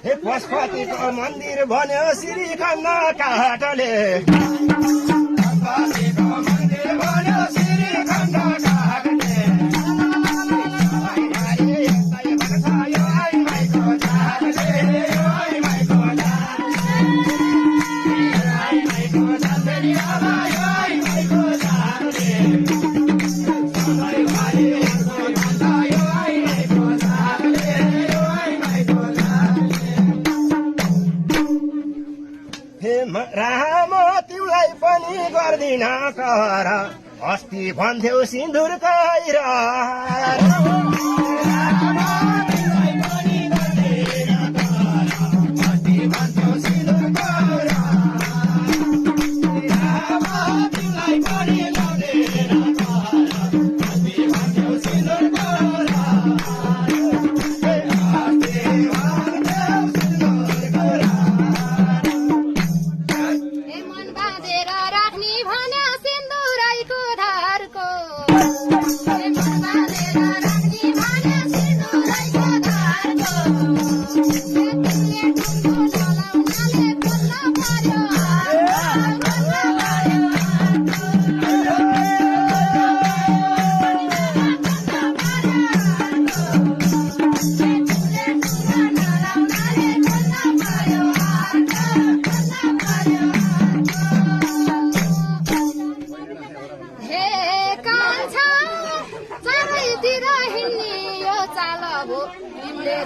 हे पशुपतिको मन्दिर भन्यो श्रीखण्ड काठले पशुपतिको मन्दिर भन्यो श्रीखण्ड काठले राम तिमीलाई पनि गर्दिन कर अस्ति भन्थ्यौ सिन्दुर कैर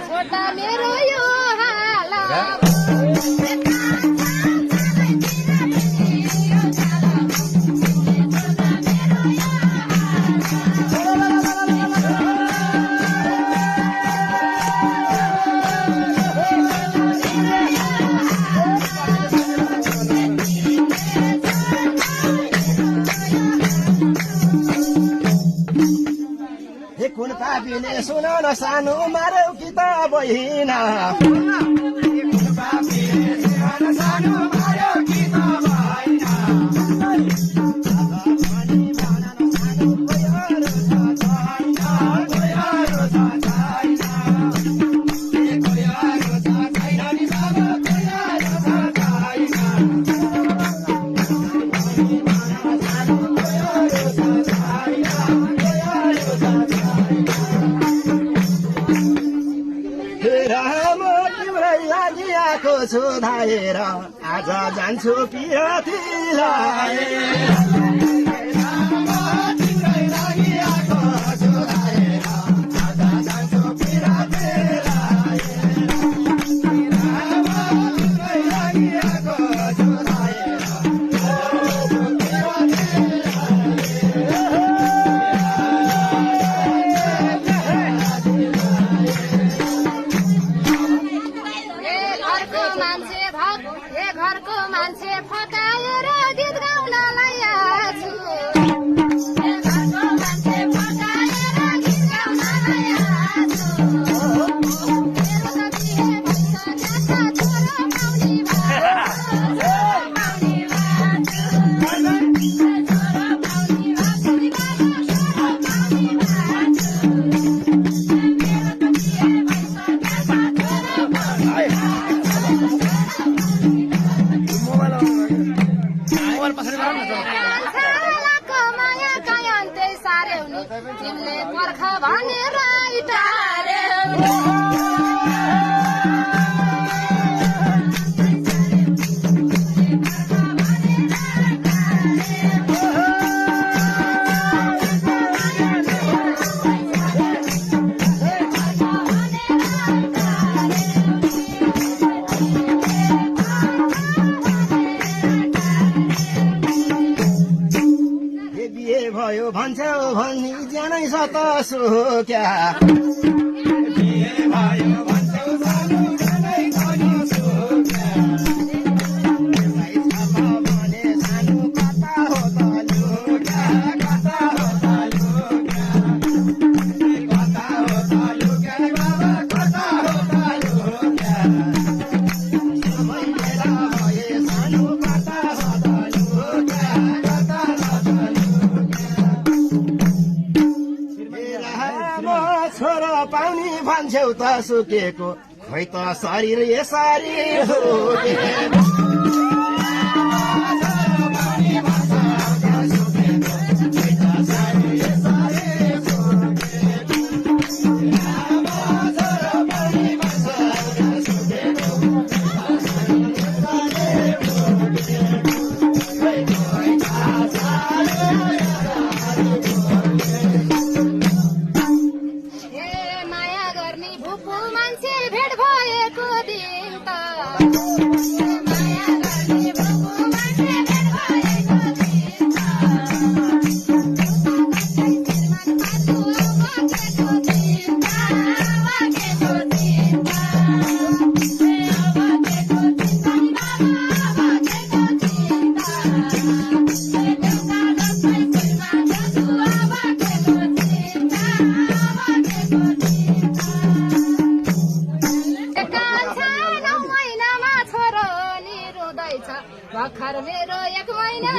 छोटा मेरो यो हाला कुन पापीले सुन न सानो मारौ कि त बहिना छु धाएर आज जान्छु पिरतीलाई घरको मान्छे फकाएर गीत गाउनलाई आछु तिमीले पर्ख भनेर भयो भन्छौ भनी ज्यानै सत सुक्या भयो भन्छौ सानो ज्यानै धनी सुक्या भने सानो कता हो त लुक्या कता हो त लुक्या कता हो त लुक्या बाबा कता हो त लुक्या समय बेला भए सानो कता हो त लुक्या कता हो त छोरो पाउने भन्छौ त सुकेको खै त शरीर यसरी भोगे भर्खर मेरो 1 महिना